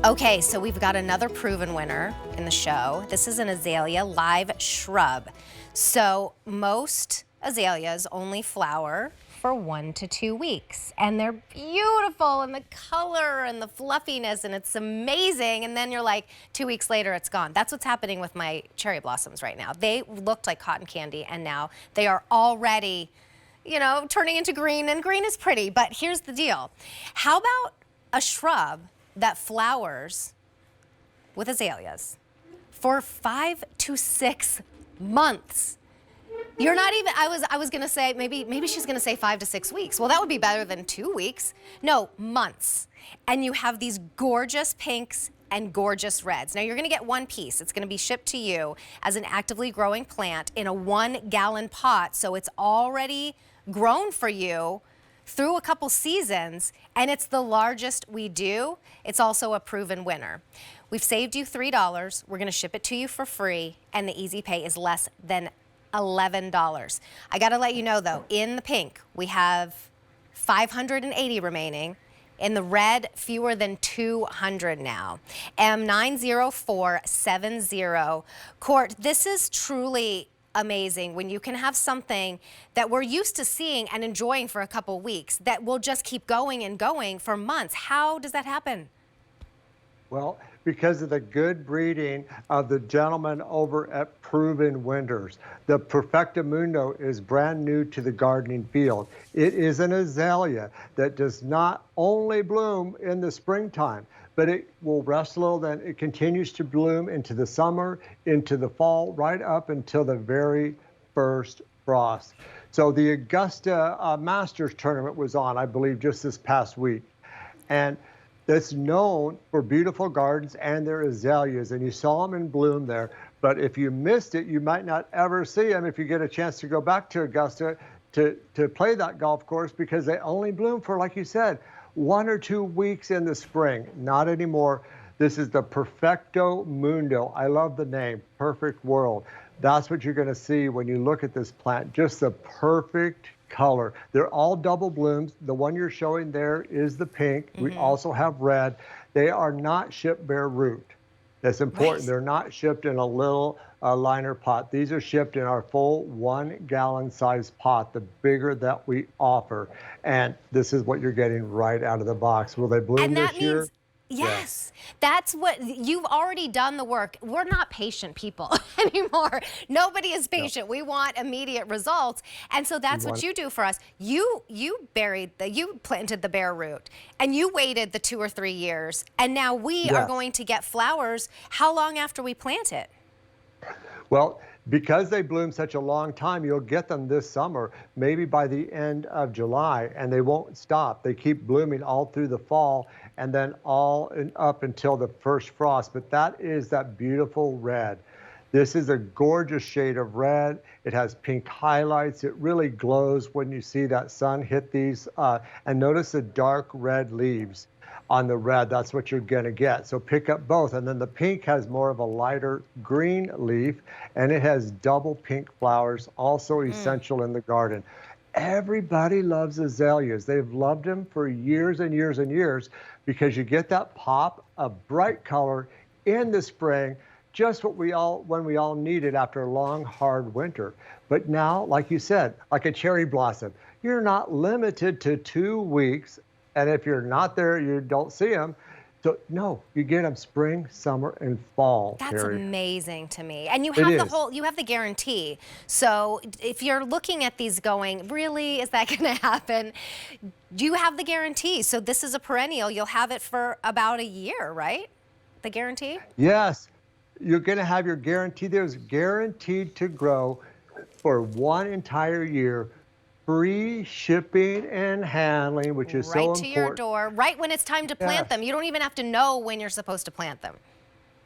Okay, so we've got another proven winner in the show. This is an azalea live shrub. So most azaleas only flower for 1 to 2 weeks, and they're beautiful, and the color and the fluffiness, and it's amazing. And then you're like, 2 weeks later, it's gone. That's what's happening with my cherry blossoms right now. They looked like cotton candy, and now they are already, you know, turning into green, and green is pretty. But here's the deal. How about a shrub that flowers with azaleas for 5 to 6 months? You're not even, I was gonna say, maybe she's gonna say 5 to 6 weeks. Well, that would be better than 2 weeks. No, months. And you have these gorgeous pinks and gorgeous reds. Now you're gonna get one piece. It's gonna be shipped to you as an actively growing plant in a 1-gallon pot. So it's already grown for you through a couple seasons, and it's the largest we do. It's also a proven winner. We've saved you $3. We're gonna ship it to you for free, and the easy pay is less than $11. I gotta let you know though, in the pink, we have 580 remaining. In the red, fewer than 200 now. M90470. Court, this is truly amazing when you can have something that we're used to seeing and enjoying for a couple weeks that will just keep going and going for months. How does that happen? Well, because of the good breeding of the gentleman over at Proven Winters. The Perfectamundo is brand new to the gardening field. It is an azalea that does not only bloom in the springtime, but it will rest a little, then it continues to bloom into the summer, into the fall, right up until the very first frost. So the Augusta Masters tournament was on, I believe, just this past week. And that's known for beautiful gardens and their azaleas, and you saw them in bloom there. But if you missed it, you might not ever see them if you get a chance to go back to Augusta to play that golf course, because they only bloom for, like you said, 1 or 2 weeks in the spring. Not anymore. This is the Perfectamundo. I love the name, Perfect World. That's what you're going to see when you look at this plant, just the perfect color. They're all double blooms. The one you're showing there is the pink. We also have red. They are not shipped bare root. That's important. Right. They're not shipped in a little liner pot. These are shipped in our full 1-gallon size pot, the bigger that we offer. And this is what you're getting right out of the box. Will they bloom this year? Yes, that's what, you've already done the work. We're not patient people anymore. Nobody is patient. We want immediate results. And so that's what you do for us. You planted the bare root, and you waited the 2 or 3 years, and now we are going to get flowers. How long after we plant it? Well, because they bloom such a long time, you'll get them this summer, maybe by the end of July, and they won't stop. They keep blooming all through the fall, and then up until the first frost. But that is that beautiful red. This is a gorgeous shade of red. It has pink highlights. It really glows when you see that sun hit these. And notice the dark red leaves on the red. That's what you're gonna get. So pick up both. And then the pink has more of a lighter green leaf, and it has double pink flowers, also essential in the garden. Everybody loves azaleas. They've loved them for years and years and years, because you get that pop of bright color in the spring, just what when we all need it after a long, hard winter. But now, like you said, like a cherry blossom, you're not limited to 2 weeks. And if you're not there, you don't see them. So no, you get them spring, summer, and fall. That's amazing to me. And you have you have the guarantee. So if you're looking at these going, really, is that gonna happen? You have the guarantee. So this is a perennial. You'll have it for about a year, right? The guarantee? Yes, you're gonna have your guarantee. There's guaranteed to grow for 1 entire year. Free shipping and handling, which is so important. Right to your door, right when it's time to plant them. You don't even have to know when you're supposed to plant them.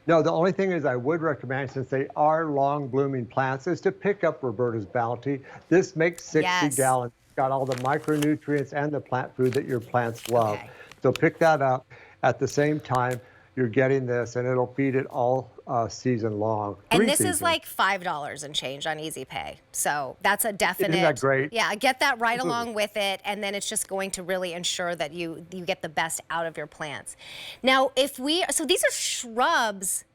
No, the only thing is I would recommend, since they are long blooming plants, is to pick up Roberta's Bounty. This makes 60 gallons. It's got all the micronutrients and the plant food that your plants love. So pick that up. At the same time, you're getting this, and it'll feed it all season long. And this is like $5 and change on Easy Pay. So that's a definite. Isn't that great? Yeah, get that right along with it, and then it's just going to really ensure that you get the best out of your plants. Now, so these are shrubs.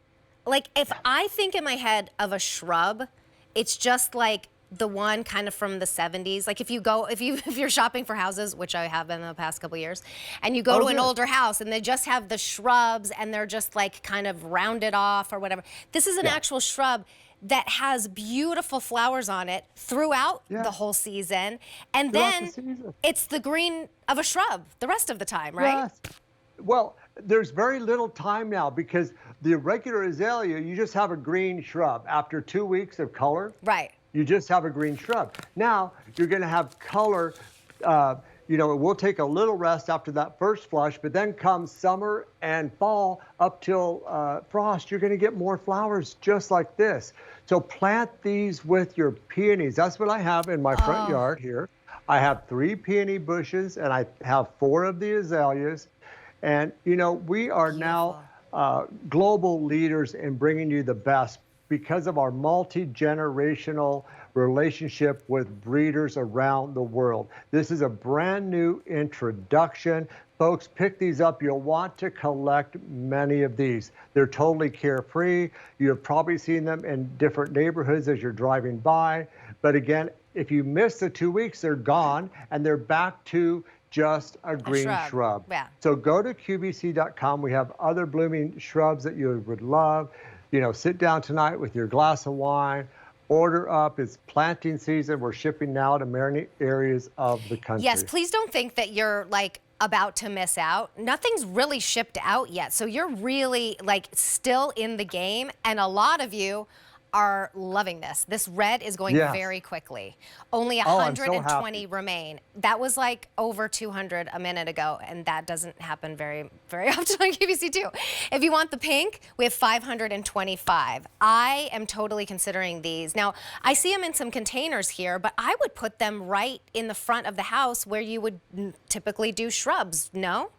Like, if I think in my head of a shrub, it's just like the one kind of from the 70s. Like if you're shopping for houses, which I have been in the past couple years, and you go to an older house and they just have the shrubs and they're just like kind of rounded off or whatever. This is an actual shrub that has beautiful flowers on it throughout the whole season. And then it's the green of a shrub the rest of the time, right? Yes. Well, there's very little time now because the regular azalea, you just have a green shrub. After 2 weeks of color, right, you just have a green shrub. Now you're going to have color. You know, it will take a little rest after that first flush, but then comes summer and fall up till frost, you're going to get more flowers just like this. So plant these with your peonies. That's what I have in my front yard here. I have 3 peony bushes and I have 4 of the azaleas. And, you know, we are now global leaders in bringing you the best because of our multi-generational relationship with breeders around the world. This is a brand new introduction. Folks, pick these up. You'll want to collect many of these. They're totally carefree. You have probably seen them in different neighborhoods as you're driving by. But again, if you miss the 2 weeks, they're gone and they're back to just a green shrub. Yeah. So go to QVC.com. We have other blooming shrubs that you would love. You know, sit down tonight with your glass of wine, order up. It's planting season. We're shipping now to many areas of the country. Yes, please don't think that you're like about to miss out. Nothing's really shipped out yet. So you're really like still in the game. And a lot of you are loving this. This red is going very quickly. Only 120 remain. That was like over 200 a minute ago, and that doesn't happen very, very often on QVC too. If you want the pink, we have 525. I am totally considering these. Now, I see them in some containers here, but I would put them right in the front of the house where you would typically do shrubs, no?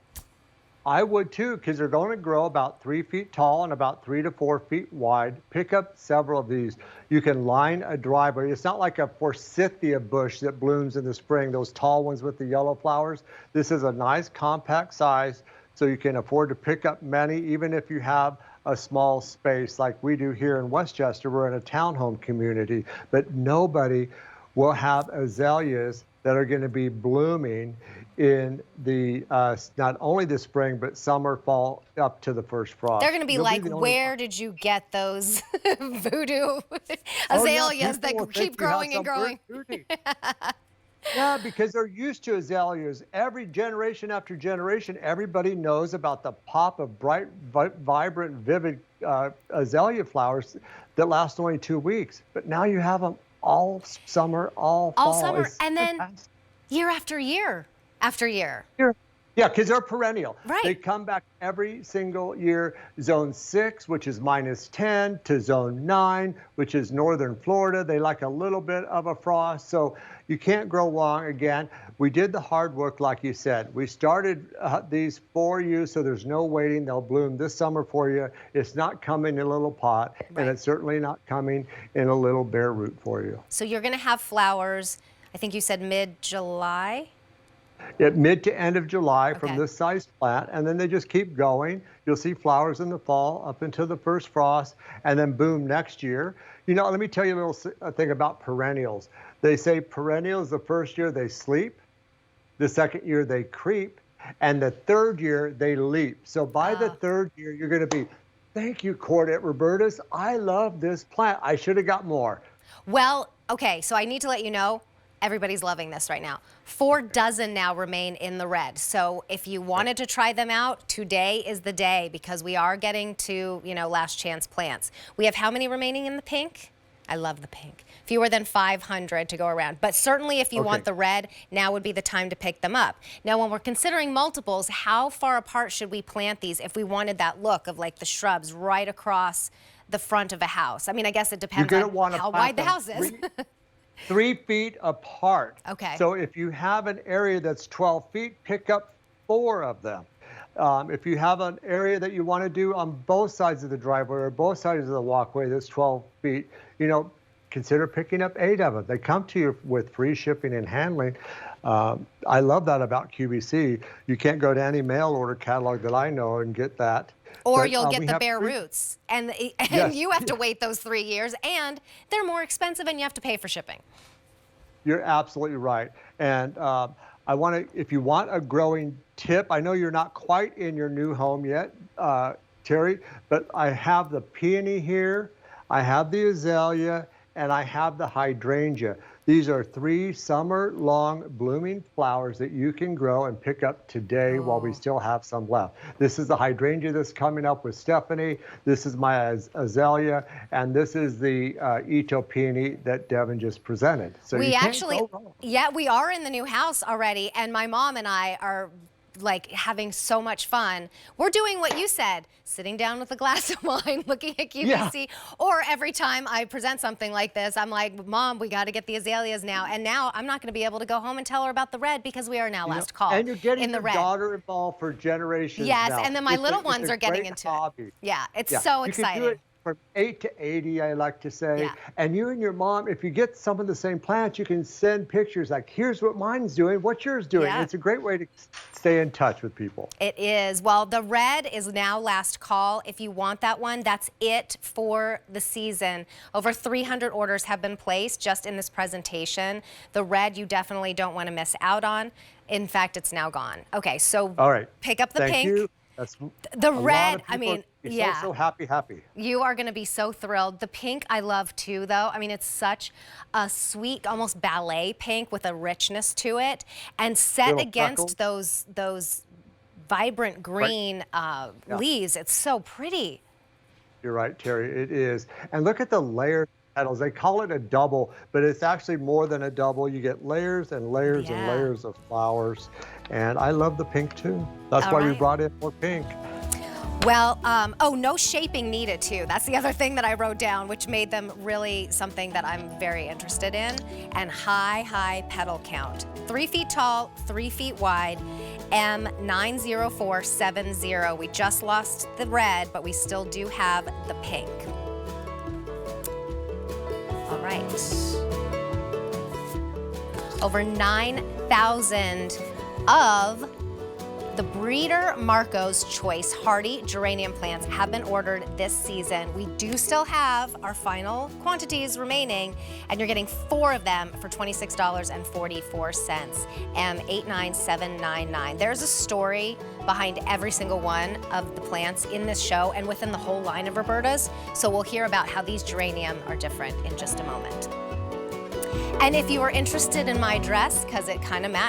I would too, because they're going to grow about 3 feet tall and about 3 to 4 feet wide. Pick up several of these. You can line a driveway. It's not like a forsythia bush that blooms in the spring, those tall ones with the yellow flowers. This is a nice compact size, so you can afford to pick up many, even if you have a small space like we do here in Westchester. We're in a townhome community, but nobody will have azaleas that are going to be blooming in the not only the spring, but summer, fall, up to the first frost. They're going to be like, where did you get those voodoo azaleas that keep growing and growing? Yeah, because they're used to azaleas. Every generation after generation, everybody knows about the pop of bright, vibrant, vivid azalea flowers that last only 2 weeks. But now you have them all summer, all fall. All summer, and then year after year after year. Yeah, because they're perennial. Right. They come back every single year. Zone 6, which is -10, to zone 9, which is northern Florida. They like a little bit of a frost, so you can't grow long. Again, we did the hard work, like you said. We started these for you, so there's no waiting. They'll bloom this summer for you. It's not coming in a little pot, and it's certainly not coming in a little bare root for you. So you're going to have flowers, I think you said mid-July? At mid to end of July from this size plant, and then they just keep going. You'll see flowers in the fall up until the first frost, and then boom next year. You know, let me tell you a little thing about perennials. They say perennials, the first year they sleep, the second year they creep, and the third year they leap. So by the third year, you're going to be, thank you, Court at Roberta's. I love this plant. I should have got more. Well, okay, so I need to let you know, everybody's loving this right now. 4 dozen now remain in the red. So if you wanted to try them out, today is the day because we are getting to, you know, last chance plants. We have how many remaining in the pink? I love the pink. Fewer than 500 to go around. But certainly if you want the red, now would be the time to pick them up. Now, when we're considering multiples, how far apart should we plant these if we wanted that look of like the shrubs right across the front of a house? I mean, I guess it depends on how wide the house is. 3 feet apart. Okay. So if you have an area that's 12 feet, pick up 4 of them. If you have an area that you want to do on both sides of the driveway or both sides of the walkway that's 12 feet, consider picking up 8 of them. They come to you with free shipping and handling. I love that about QVC. You can't go to any mail order catalog that I know and get that. Or But, you'll get we the have bare free- roots, and Yes. you have to wait those 3 years, and they're more expensive, and you have to pay for shipping. You're absolutely right. And if you want a growing tip, I know you're not quite in your new home yet, Terry, but I have the peony here, I have the azalea, and I have the hydrangea. These are 3 summer-long blooming flowers that you can grow and pick up today while we still have some left. This is the hydrangea that's coming up with Stephanie. This is my azalea, and this is the Ito peony that Devin just presented. So We you can't actually, go wrong. yeah, we are in the new house already, and my mom and I are like having so much fun. We're doing what you said, sitting down with a glass of wine, looking at QVC, or every time I present something like this, I'm like, Mom, we got to get the azaleas now. And now I'm not going to be able to go home and tell her about the red because we are now last call And you're getting in the your red. daughter involved for generations Yes, now. and then my little It's ones a are getting great into hobby. it. Yeah, it's Yeah. so You exciting. can do it from 8 to 80, I like to say. Yeah. And you and your mom, if you get some of the same plants, you can send pictures like, here's what mine's doing, what's yours doing? Yeah. It's a great way to stay in touch with people. It is. Well, the red is now last call. If you want that one, that's it for the season. Over 300 orders have been placed just in this presentation. The red you definitely don't want to miss out on. In fact, it's now gone. Okay, so All right. pick up the Thank pink. you. That's The a lot red, of I people mean, are yeah. So happy. You are going to be so thrilled. The pink I love too, though. I mean, it's such a sweet, almost ballet pink with a richness to it, and set Little against freckles. those vibrant green leaves. It's so pretty. You're right, Terry, it is. And look at the layered petals. They call it a double, but it's actually more than a double. You get layers and layers and Yeah. layers of flowers. And I love the pink too. That's All why we right. brought in more pink. Well, no shaping needed too. That's the other thing that I wrote down, which made them really something that I'm very interested in. And high petal count. 3 feet tall, 3 feet wide, M90470. We just lost the red, but we still do have the pink. All right. Over 9,000 of the Breeder Marco's Choice Hardy geranium plants have been ordered this season. We do still have our final quantities remaining, and you're getting 4 of them for $26.44, M89799. There's a story behind every single one of the plants in this show and within the whole line of Roberta's, so we'll hear about how these geranium are different in just a moment. And if you are interested in my dress, because it kind of matches